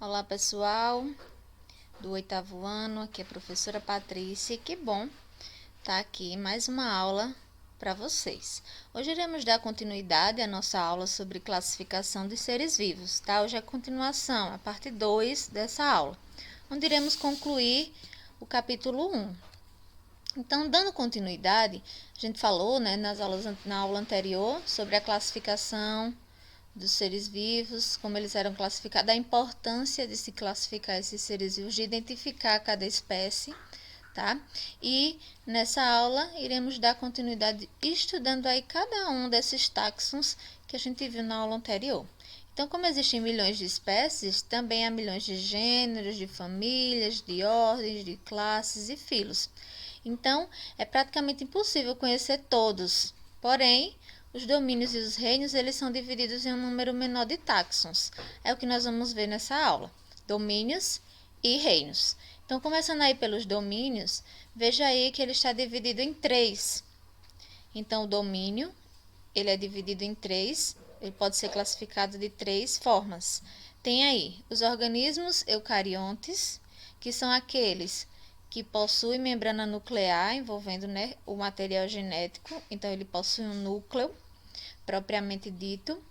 Olá pessoal do 8º ano, aqui é a professora Patrícia e que bom estar aqui em mais uma aula para vocês. Hoje iremos dar continuidade à nossa aula sobre classificação de seres vivos, tá? Hoje é a continuação, a parte 2 dessa aula, onde iremos concluir o capítulo 1. Então, dando continuidade, a gente falou, né, na aula anterior sobre a classificação dos seres vivos, como eles eram classificados, a importância de se classificar esses seres vivos, de identificar cada espécie, tá? E nessa aula iremos dar continuidade estudando aí cada um desses táxons que a gente viu na aula anterior. Então, como existem milhões de espécies, também há milhões de gêneros, de famílias, de ordens, de classes e filos. Então, é praticamente impossível conhecer todos. Porém, os domínios e os reinos, eles são divididos em um número menor de táxons. É o que nós vamos ver nessa aula. Domínios e reinos. Então, começando aí pelos domínios, veja aí que ele está dividido em 3. Então, o domínio, ele é dividido em 3. Ele pode ser classificado de 3 formas. Tem aí os organismos eucariontes, que são aqueles que possui membrana nuclear envolvendo, né, o material genético. Então, ele possui um núcleo propriamente dito,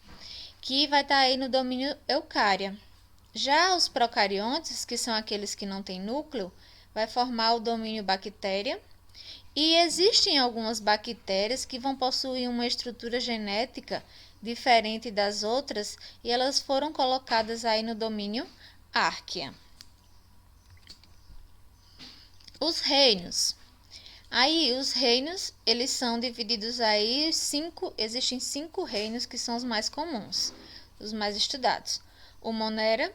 que vai estar aí no domínio eucária. Já os procariontes, que são aqueles que não têm núcleo, vai formar o domínio bactéria. E existem algumas bactérias que vão possuir uma estrutura genética diferente das outras e elas foram colocadas aí no domínio árquea. Os reinos. Aí, os reinos, eles são divididos aí existem 5 reinos que são os mais comuns, os mais estudados. O Monera,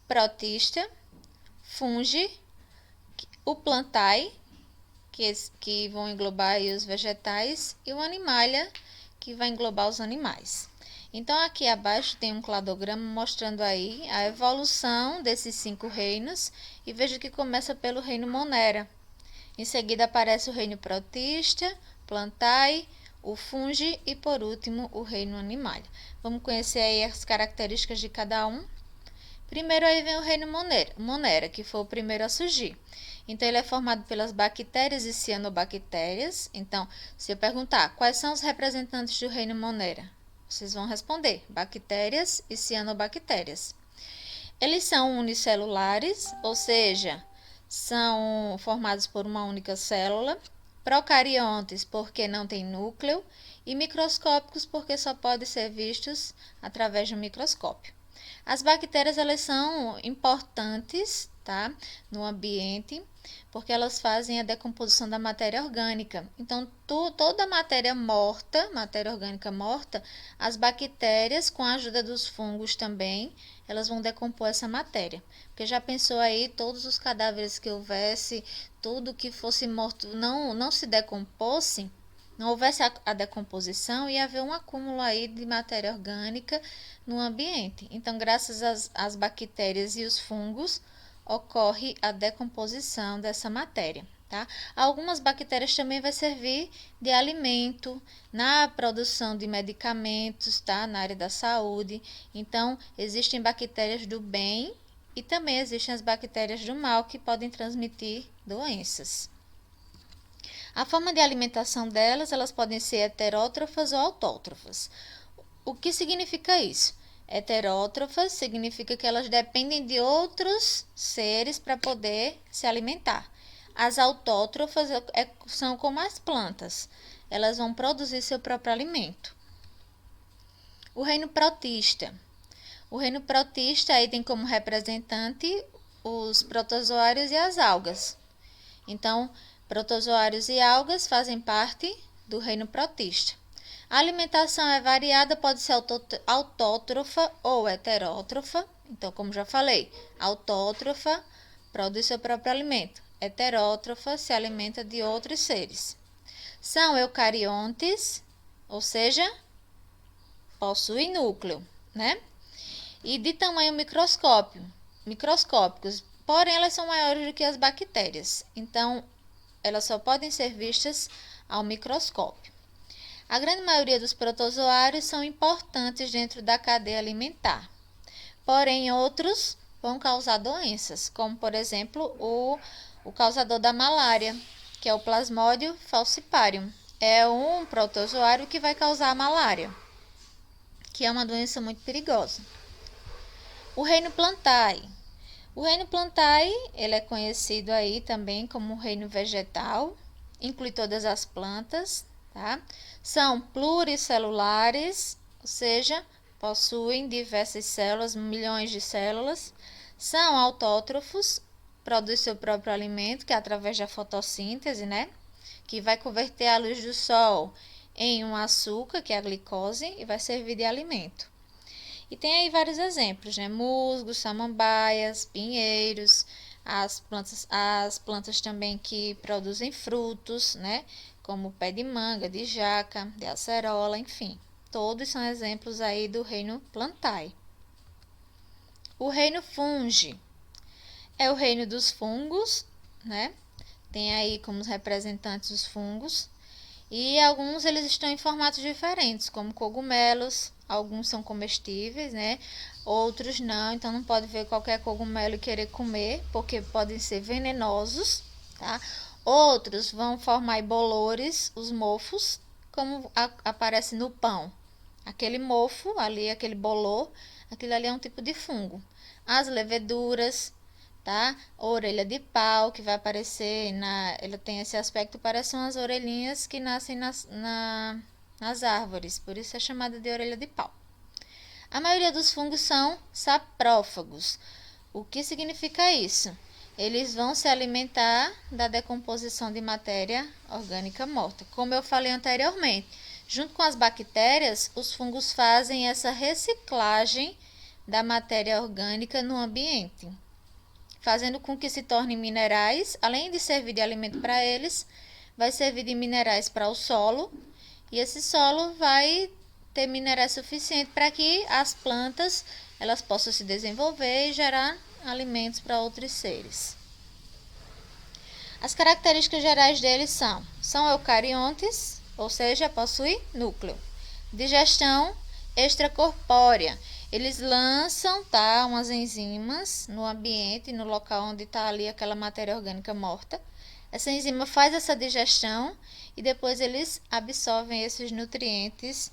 Protista, Fungi, o Plantae, que vão englobar aí os vegetais, e o Animalia, que vai englobar os animais. Então, aqui abaixo tem um cladograma mostrando aí a evolução desses 5 reinos, e veja que começa pelo reino Monera. Em seguida aparece o reino Protista, Plantae, o Fungi e, por último, o reino Animalia. Vamos conhecer aí as características de cada um. Primeiro aí vem o reino Monera, que foi o primeiro a surgir. Então, ele é formado pelas bactérias e cianobactérias. Então, se eu perguntar quais são os representantes do reino Monera, vocês vão responder: bactérias e cianobactérias. Eles são unicelulares, ou seja, são formados por uma única célula, procariontes porque não tem núcleo e microscópicos porque só podem ser vistos através de um microscópio. As bactérias, elas são importantes, tá, no ambiente, porque elas fazem a decomposição da matéria orgânica. Então, toda matéria morta, matéria orgânica morta, as bactérias, com a ajuda dos fungos também, elas vão decompor essa matéria. Porque já pensou aí, todos os cadáveres que houvesse, tudo que fosse morto não se decomposse, não houvesse a decomposição, ia haver um acúmulo aí de matéria orgânica no ambiente. Então, graças às bactérias e os fungos, ocorre a decomposição dessa matéria. Tá? Algumas bactérias também vai servir de alimento na produção de medicamentos, tá? Na área da saúde. Então, existem bactérias do bem e também existem as bactérias do mal que podem transmitir doenças. A forma de alimentação delas, elas podem ser heterótrofas ou autótrofas. O que significa isso? Heterótrofas significa que elas dependem de outros seres para poder se alimentar. As autótrofas são como as plantas, elas vão produzir seu próprio alimento. O reino protista. O reino protista aí tem como representante os protozoários e as algas. Então, protozoários e algas fazem parte do reino protista. A alimentação é variada, pode ser autótrofa ou heterótrofa. Então, como já falei, autótrofa produz seu próprio alimento. Heterótrofa se alimenta de outros seres. São eucariontes, ou seja, possuem núcleo, né? E de tamanho microscópicos, porém elas são maiores do que as bactérias. Então, elas só podem ser vistas ao microscópio. A grande maioria dos protozoários são importantes dentro da cadeia alimentar. Porém, outros vão causar doenças, como por exemplo o causador da malária, que é o Plasmodium falciparum. É um protozoário que vai causar a malária, que é uma doença muito perigosa. O reino Plantae. O reino Plantae, ele é conhecido aí também como reino vegetal, inclui todas as plantas, tá? São pluricelulares, ou seja, possuem diversas células, milhões de células. São autótrofos, produzem seu próprio alimento, que é através da fotossíntese, né? Que vai converter a luz do sol em um açúcar, que é a glicose, e vai servir de alimento. E tem aí vários exemplos, né? Musgos, samambaias, pinheiros, as plantas também que produzem frutos, né? Como o pé de manga, de jaca, de acerola, enfim. Todos são exemplos aí do reino Plantae. O reino Fungi é o reino dos fungos, né? Tem aí como representantes os fungos. E alguns eles estão em formatos diferentes, como cogumelos. Alguns são comestíveis, né? Outros não, então não pode ver qualquer cogumelo e querer comer, porque podem ser venenosos, tá? Outros vão formar bolores, os mofos, como aparece no pão. Aquele mofo ali, aquele bolor, aquilo ali é um tipo de fungo. As leveduras, tá? Orelha de pau, que vai aparecer ela tem esse aspecto, parecem umas orelhinhas que nascem nas árvores, por isso é chamada de orelha de pau. A maioria dos fungos são saprófagos. O que significa isso? Eles vão se alimentar da decomposição de matéria orgânica morta. Como eu falei anteriormente, junto com as bactérias, os fungos fazem essa reciclagem da matéria orgânica no ambiente, fazendo com que se tornem minerais. Além de servir de alimento para eles, vai servir de minerais para o solo, e esse solo vai ter minerais suficientes para que as plantas elas possam se desenvolver e gerar alimentos para outros seres. As características gerais deles são eucariontes, ou seja, possuem núcleo. Digestão extracorpórea. Eles lançam, tá, umas enzimas no ambiente, no local onde está ali aquela matéria orgânica morta. Essa enzima faz essa digestão e depois eles absorvem esses nutrientes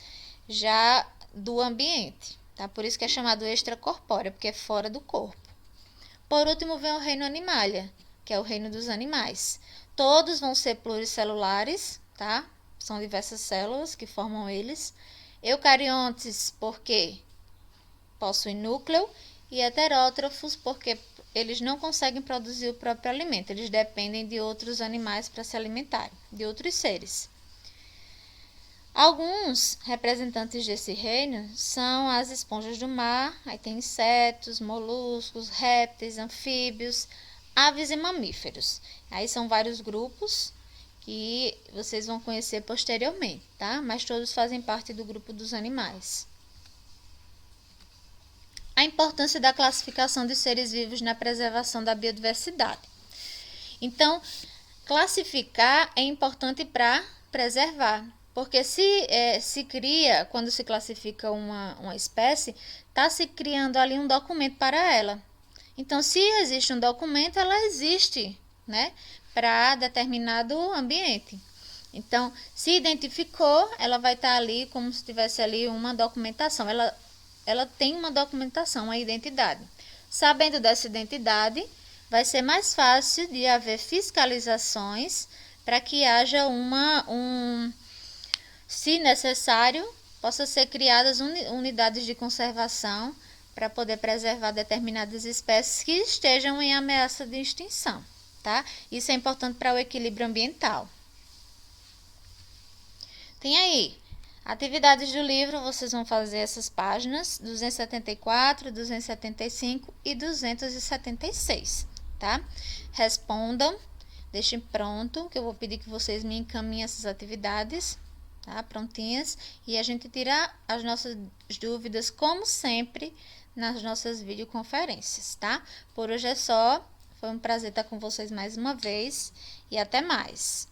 já do ambiente, tá? Por isso que é chamado extracorpóreo, porque é fora do corpo. Por último vem o reino animalia, que é o reino dos animais. Todos vão ser pluricelulares, tá? São diversas células que formam eles. Eucariontes, porque possuem núcleo, e heterótrofos, porque eles não conseguem produzir o próprio alimento, eles dependem de outros animais para se alimentarem, de outros seres. Alguns representantes desse reino são as esponjas do mar, aí tem insetos, moluscos, répteis, anfíbios, aves e mamíferos. Aí são vários grupos que vocês vão conhecer posteriormente, tá? Mas todos fazem parte do grupo dos animais. A importância da classificação de seres vivos na preservação da biodiversidade. Então, classificar é importante para preservar, porque se cria, quando se classifica uma espécie, está se criando ali um documento para ela. Então, se existe um documento, ela existe, né, para determinado ambiente. Então, se identificou, ela vai estar ali como se tivesse ali uma documentação. Ela tem uma documentação, uma identidade. Sabendo dessa identidade, vai ser mais fácil de haver fiscalizações para que haja se necessário, possa ser criadas unidades de conservação para poder preservar determinadas espécies que estejam em ameaça de extinção, tá? Isso é importante para o equilíbrio ambiental. Tem aí atividades do livro, vocês vão fazer essas páginas 274, 275 e 276, tá? Respondam, deixem pronto, que eu vou pedir que vocês me encaminhem essas atividades, tá? Prontinhas, e a gente tira as nossas dúvidas, como sempre, nas nossas videoconferências, tá? Por hoje é só, foi um prazer estar com vocês mais uma vez, e até mais!